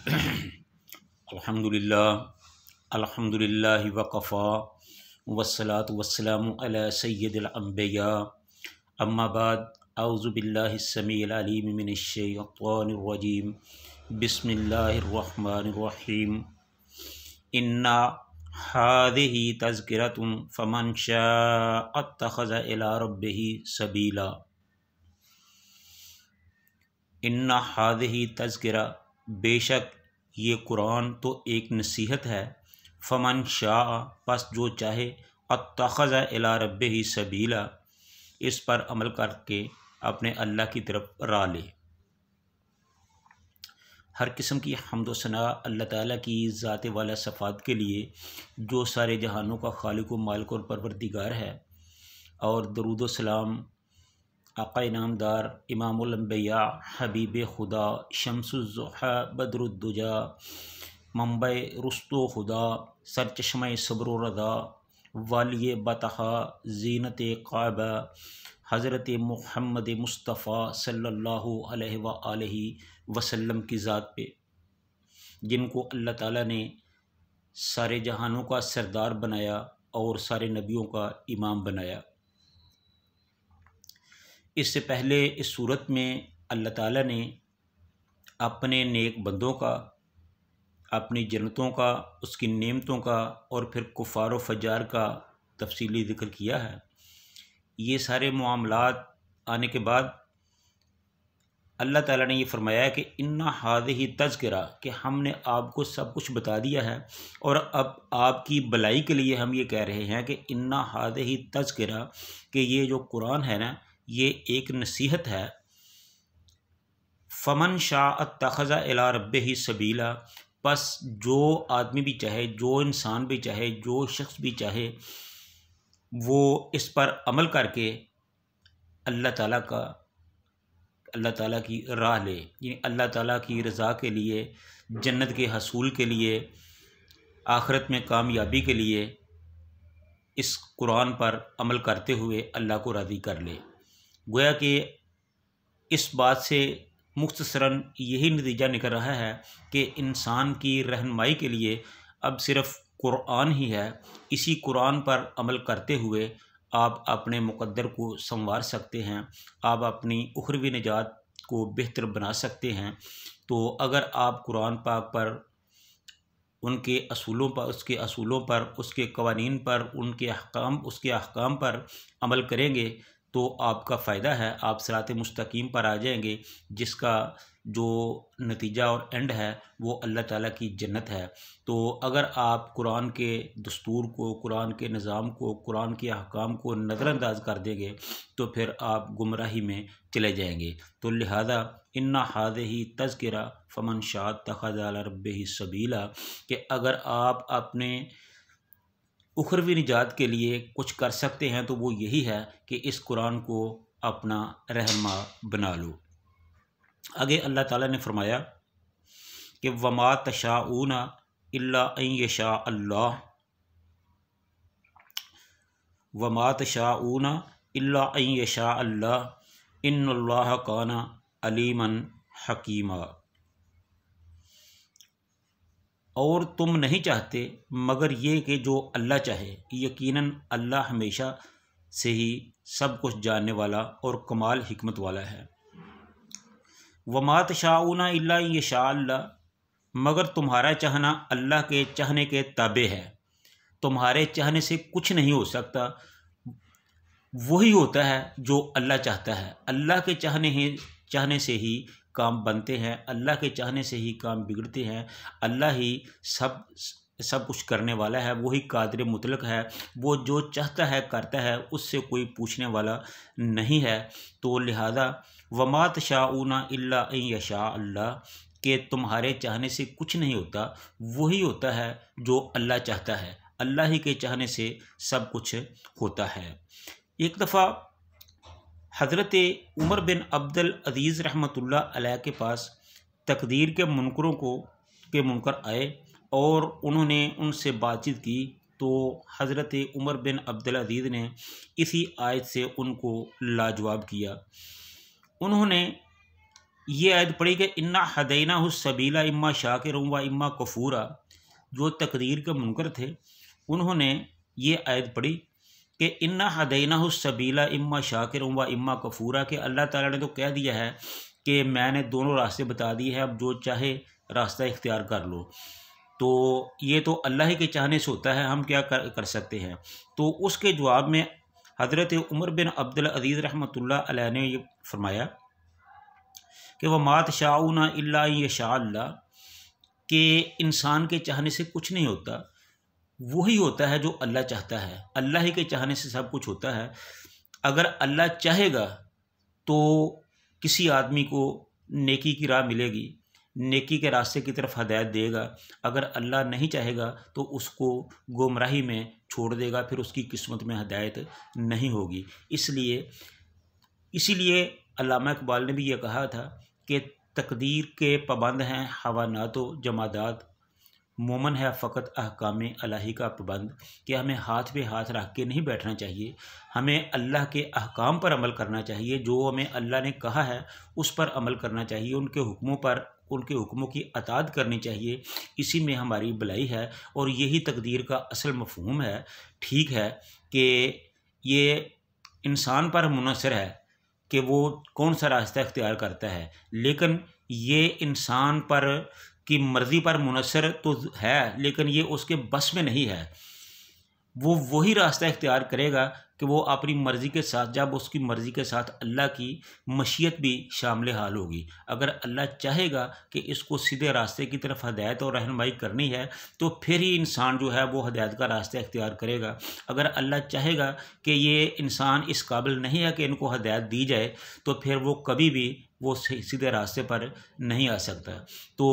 अल्हम्दुलिल्लाह अल्हम्दुलिल्लाहि वकफ़ा वस्सलातु वस्सलामु अला सय्यिदिल अंबिया अम्मा बाद औज़ु बिल्लाहिस समीइल अलीम मिनश शैतानिर रजीम बिस्मिल्लाहिर रहमानिर रहीम इन्ना हादिही तज़किरतुन फ़मन शाअ अत्तख़ज़ इला रब्बिही सबीला। इन्ना हादिही तज़किरा, बेशक ये कुरान तो एक नसीहत है। फ़मन शाअ, पस जो चाहे, अत्तख़ज़ इला रब्बिही सबीला, इस पर अमल करके अपने अल्लाह की तरफ राह ले। हर किस्म की हम्द व सना अल्लाह ताला की ज़ात वाला सफ़ात के लिए, जो सारे जहानों का खालिक व मालिक और परवरदिगार है। और दरूद व सलाम आक़ा इनामदार इमामुल अंबिया हबीब खुदा शम्सुज़्ज़ुहा बदरुद्दुजा मंबे रुस्तो खुदा सरचश्मे सब्र व रदा वालिय बतहा ज़ीनत काबा हज़रत मुहम्मद मुस्तफ़ा सल्लल्लाहु अलैहि व आलिहि वसल्लम की ज़ात पे, जिनको अल्लाह ताला ने सारे जहानों का सरदार बनाया और सारे नबियों का इमाम बनाया। इससे पहले इस सूरत में अल्लाह ताला ने अपने नेक बंदों का, अपनी जन्नतों का, उसकी नेमतों का और फिर कुफ़ार व फज्जार का तफसीली ज़िक्र किया है। ये सारे मामलात आने के बाद अल्लाह ताला ने ये फरमाया कि इन्ना हादिही तज़किरा, कि हमने आपको सब कुछ बता दिया है और अब आपकी भलाई के लिए हम ये कह रहे हैं कि इन्ना हादिही तज़किरा, कि ये जो कुरान है ना, ये एक नसीहत है। फ़मन शाअ अत्तख़ज़ इला रब्बिही सबीला, बस जो आदमी भी चाहे, जो इंसान भी चाहे, जो शख्स भी चाहे, वो इस पर अमल करके अल्लाह ताला की राह ले, यानी अल्लाह ताला की रज़ा के लिए, जन्नत के हसूल के लिए, आखिरत में कामयाबी के लिए इस कुरान पर अमल करते हुए अल्लाह को राज़ी कर ले। गोया कि इस बात से मुख्तसरन यही नतीजा निकल रहा है कि इंसान की रहनुमाई के लिए अब सिर्फ़ कुरान ही है। इसी कुरान पर अमल करते हुए आप अपने मुक़द्दर को संवार सकते हैं, आप अपनी उखरवी निजात को बेहतर बना सकते हैं। तो अगर आप कुरान पाक पर, उनके असूलों पर, उसके कवानीन पर, उसके अहकाम पर अमल करेंगे तो आपका फ़ायदा है, आप सिराते मुस्तकीम पर आ जाएंगे, जिसका जो नतीजा और एंड है वो अल्लाह ताला की जन्नत है। तो अगर आप कुरान के दस्तूर को, कुरान के निज़ाम को, कुरान के अहकाम को नज़रअंदाज कर देंगे तो फिर आप गुमराही में चले जाएंगे। तो लिहाजा इन्ना हादिही तज़किरा फ़मन शाअ अत्तख़ज़ इला रब्बिही सबीला, कि अगर आप अपने उखरवी निजात के लिए कुछ कर सकते हैं तो वो यही है कि इस कुरान को अपना रहनुमा बना लो। आगे अल्लाह ताला ने फरमाया कि वमा तशाऊना इल्ला अन यशा अल्लाह, वमा तशाऊना इल्ला अन यशा अल्लाह इन्नल्लाह काना अलीमन हकीमा। और तुम नहीं चाहते मगर ये कि जो अल्लाह चाहे, यकीनन अल्लाह हमेशा से ही सब कुछ जानने वाला और कमाल हिकमत वाला है। वमा तशाऊना इल्ला यशा अल्लाह, मगर तुम्हारा चाहना अल्लाह के चाहने के ताबे है। तुम्हारे चाहने से कुछ नहीं हो सकता, वही होता है जो अल्लाह चाहता है। अल्लाह के चाहने से ही काम बनते हैं, अल्लाह के चाहने से ही काम बिगड़ते हैं। अल्लाह ही सब कुछ करने वाला है, वही कादिर मुतलक है। वो जो चाहता है करता है, उससे कोई पूछने वाला नहीं है। तो लिहाजा वमा तशाऊना इल्ला अन यशा अल्लाह, के तुम्हारे चाहने से कुछ नहीं होता, वही होता है जो अल्लाह चाहता है। अल्लाह ही के चाहने से सब कुछ होता है। एक दफ़ा हज़रत उमर बिन अब्दुल अज़ीज़ रहमतुल्लाह अलैह के पास तकदीर के मुनकर आए और उन्होंने उनसे बातचीत की। तो हज़रत उमर बिन अब्दुल अज़ीज़ ने इसी आयत से उनको लाजवाब किया। उन्होंने ये आयत पढ़ी कि इन्ना हदैना सबीला इम्मा शाकिरुम व इम्मा कफूरा। जो तकदीर के मुनकर थे उन्होंने ये आयत पढ़ी कि इन्ना हदैना सबीला इम्मा शाकिरुम व इम्मा कफूरा, कि अल्लाह ताला ने तो कह दिया है कि मैंने दोनों रास्ते बता दिए हैं, अब जो चाहे रास्ता इख्तियार कर लो। तो ये तो अल्लाह ही के चाहने से होता है, हम क्या कर सकते हैं। तो उसके जवाब में हज़रत उमर बिन अब्दुल अज़ीज़ रहमतुल्लाह अलैह ने ये फरमाया कि वह मात शाऊना इल्ला यशा अल्लाह, कि इंसान के चाहने से कुछ नहीं होता, वही होता है जो अल्लाह चाहता है। अल्लाह ही के चाहने से सब कुछ होता है। अगर अल्लाह चाहेगा तो किसी आदमी को नेकी की राह मिलेगी, नेकी के रास्ते की तरफ हदायत देगा। अगर अल्लाह नहीं चाहेगा तो उसको गुमराही में छोड़ देगा, फिर उसकी किस्मत में हदायत नहीं होगी। इसीलिए अल्लामा इकबाल ने भी ये कहा था कि तकदीर के पाबंद हैं हवानात व जमादात, मोमन है फ़कत अहकाम इलाही का पाबंद। कि हमें हाथ पे हाथ रख के नहीं बैठना चाहिए, हमें अल्लाह के अहकाम पर अमल करना चाहिए। जो हमें अल्लाह ने कहा है उस पर अमल करना चाहिए, उनके हुक्मों पर, उनके हुक्मों की अताअत करनी चाहिए। इसी में हमारी भलाई है और यही तकदीर का असल मफ़हूम है। ठीक है कि ये इंसान पर मुनहसर है कि वो कौन सा रास्ता इख्तियार करता है, लेकिन ये इंसान पर की मर्ज़ी पर मुनहसर तो है, लेकिन ये उसके बस में नहीं है। वो वही रास्ता इख्तियार करेगा कि वो अपनी मर्ज़ी के साथ, जब उसकी मर्ज़ी के साथ अल्लाह की मशीयत भी शामिल हाल होगी। अगर अल्लाह चाहेगा कि इसको सीधे रास्ते की तरफ हदायत और रहनुमाई करनी है तो फिर ही इंसान जो है वो हदायत का रास्ता इख्तियार करेगा। अगर अल्लाह चाहेगा कि ये इंसान इस काबिल नहीं है कि इनको हदायत दी जाए तो फिर वो कभी भी वो सीधे रास्ते पर नहीं आ सकता। तो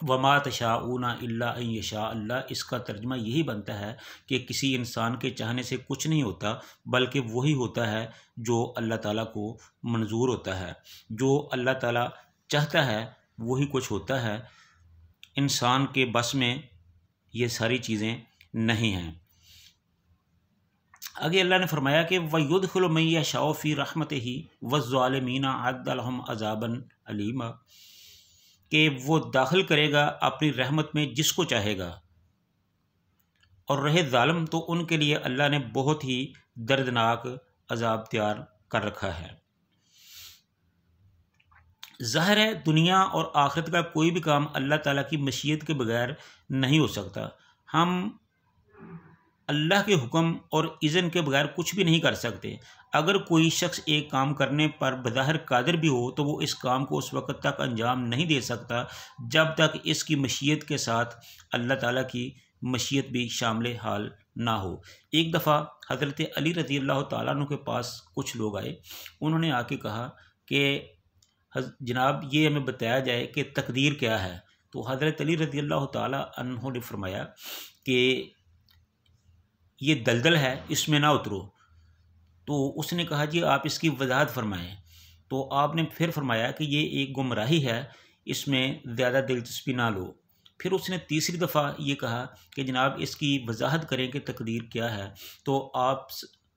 वमा तशाऊना इल्ला अन यशा अल्लाह, इसका तर्जुमा यही बनता है कि किसी इंसान के चाहने से कुछ नहीं होता, बल्कि वही होता है जो अल्लाह ताला को मंजूर होता है। जो अल्लाह ताला चाहता है वही कुछ होता है। इंसान के बस में ये सारी चीज़ें नहीं हैं। आगे अल्लाह ने फरमाया कि वयुदखिलु मन यशाउ फी रहमतिही वज़्ज़ालिमीना अद्द लहुम अज़ाबन अलीमा, कि वो दाखिल करेगा अपनी रहमत में जिसको चाहेगा, और रहे ज़ालिम तो उनके लिए अल्लाह ने बहुत ही दर्दनाक अजाब तैयार कर रखा है। ज़ाहिर है दुनिया और आखिरत का कोई भी काम अल्लाह ताला की मशीयत के बगैर नहीं हो सकता। हम अल्लाह के हुक्म और इज़्न के बगैर कुछ भी नहीं कर सकते। अगर कोई शख्स एक काम करने पर बज़ाहिर कादिर भी हो तो वो इस काम को उस वक़्त तक अंजाम नहीं दे सकता जब तक इसकी मशीयत के साथ अल्लाह ताला की मशीयत भी शामिल हाल ना हो। एक दफ़ा हज़रत अली रज़ी अल्लाह तआला अन्हु के पास कुछ लोग आए। उन्होंने आके कहा कि जनाब ये हमें बताया जाए कि तकदीर क्या है। तो हज़रत अली रज़ी अल्लाह तआला अन्हु ने फरमाया कि ये दलदल है, इसमें ना उतरो। तो उसने कहा जी आप इसकी वजाहत फरमाएं। तो आपने फिर फरमाया कि ये एक गुमराही है, इसमें ज़्यादा दिलचस्पी ना लो। फिर उसने तीसरी दफ़ा ये कहा कि जनाब इसकी वजाहत करें कि तकदीर क्या है। तो आप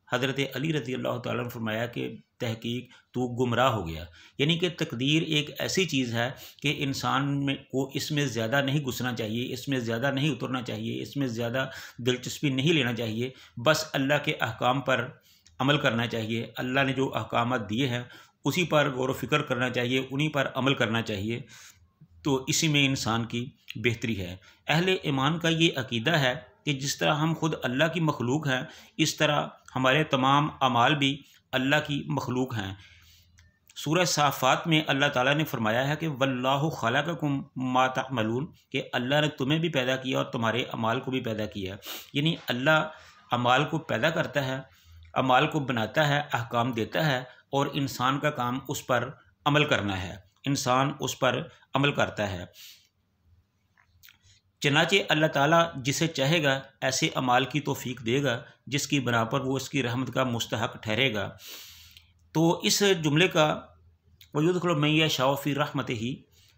हज़रत अली रज़ी अल्लाह तआला ने फरमाया कि तहकीक तू गुमराह हो गया। यानी कि तकदीर एक ऐसी चीज़ है कि इंसान में को इसमें ज़्यादा नहीं घुसना चाहिए, इसमें ज़्यादा नहीं उतरना चाहिए, इसमें ज़्यादा दिलचस्पी नहीं लेना चाहिए। बस अल्लाह के अहकाम पर अमल करना चाहिए। अल्लाह ने जो अहकाम दिए हैं उसी पर गौर व फिक्र करना चाहिए, उन्हीं पर अमल करना चाहिए। तो इसी में इंसान की बेहतरी है। अहले ईमान का ये अकीदा है कि जिस तरह हम खुद अल्लाह की मखलूक हैं, इस तरह हमारे तमाम अमाल भी अल्लाह की मखलूक हैं। सूरह साफ़ात में अल्लाह ताला ने फरमाया है कि वल्लाहु खलक़कुम मा तअमलून, कि अल्लाह ने तुम्हें भी पैदा किया और तुम्हारे अमाल को भी पैदा किया। यानी अल्लाह अमाल को पैदा करता है, अमाल को बनाता है, अहकाम देता है और इंसान का काम उस पर अमल करना है। इंसान उस पर अमल करता है। चनाचे अल्लाह ताला जिसे चाहेगा ऐसे अमाल की तौफीक देगा जिसकी बना पर वो इसकी रहमत का मुस्तहक ठहरेगा। तो इस जुमले का वयुदखिलु मन यशाउ फी रहमतिही,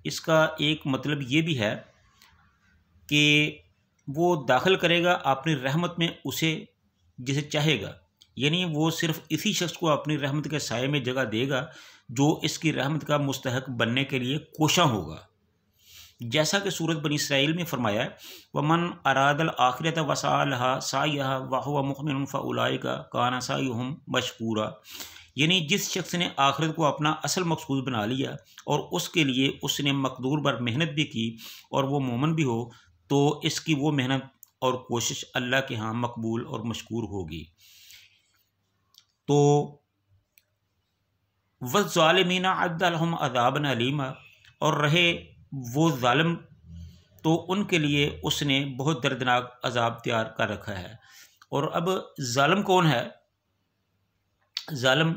इसका एक मतलब ये भी है कि वो दाखिल करेगा अपनी रहमत में उसे जिसे चाहेगा। यानी वो सिर्फ इसी शख्स को अपनी रहमत के साये में जगह देगा जो इसकी रहमत का मुस्तहक बनने के लिए कोशां होगा। जैसा कि सूरत बनी इसराइल में फरमाया है, वमन अरादल आखिरत वसालहा सायहा वहुव मुमिनुन फउलाइका काना सायुहुम मशकूरा। यानी जिस शख्स ने आखिरत को अपना असल मकसूद बना लिया और उसके लिए उसने मकदूर बर मेहनत भी की और वो मोमन भी हो, तो इसकी वो मेहनत और कोशिश अल्लाह के यहाँ मकबूल और मशकूर होगी। तो वज़ालिमीना अद्दलहुम अज़ाबन अलीमा, और रहे वो जालिम तो उनके लिए उसने बहुत दर्दनाक अजाब तैयार कर रखा है। और अब जालिम कौन है? जालिम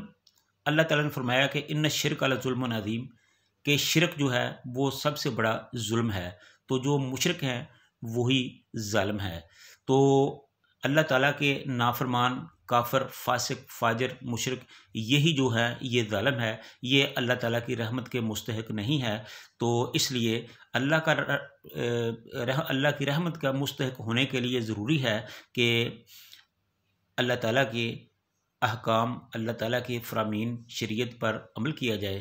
अल्लाह ताला ने फरमाया कि इन्न शिरक लज़ुल्मुन अज़ीम, कि शिरक जो है वो सबसे बड़ा जुल्म है। तो जो मुशरिक हैं वही जालिम है। तो अल्लाह ताला के नाफरमान, काफिर, फासिक, फाजिर, मुशरिक, यही जो है ये जालिम है, ये अल्लाह ताला की रहमत के मुस्तहक नहीं है। तो इसलिए अल्लाह की रहमत का मुस्तहक होने के लिए ज़रूरी है कि अल्लाह ताला के अहकाम, अल्लाह ताला के फ़रामीन, शरीयत पर अमल किया जाए,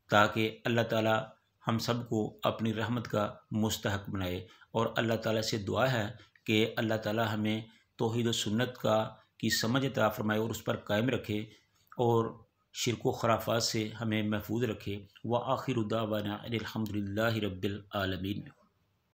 ताकि अल्लाह ताला हम सब को अपनी रहमत का मुस्तहक बनाए। और अल्लाह ताला से दुआ है कि अल्लाह ताला हमें तौहीद व सुन्नत की समझ अता फ़रमाए और उस पर कायम रखे और शिरक व खुराफात से हमें महफूज रखे। व आखिर दावाना अनिल हम्दुलिल्लाहि रब्बिल आलमीन।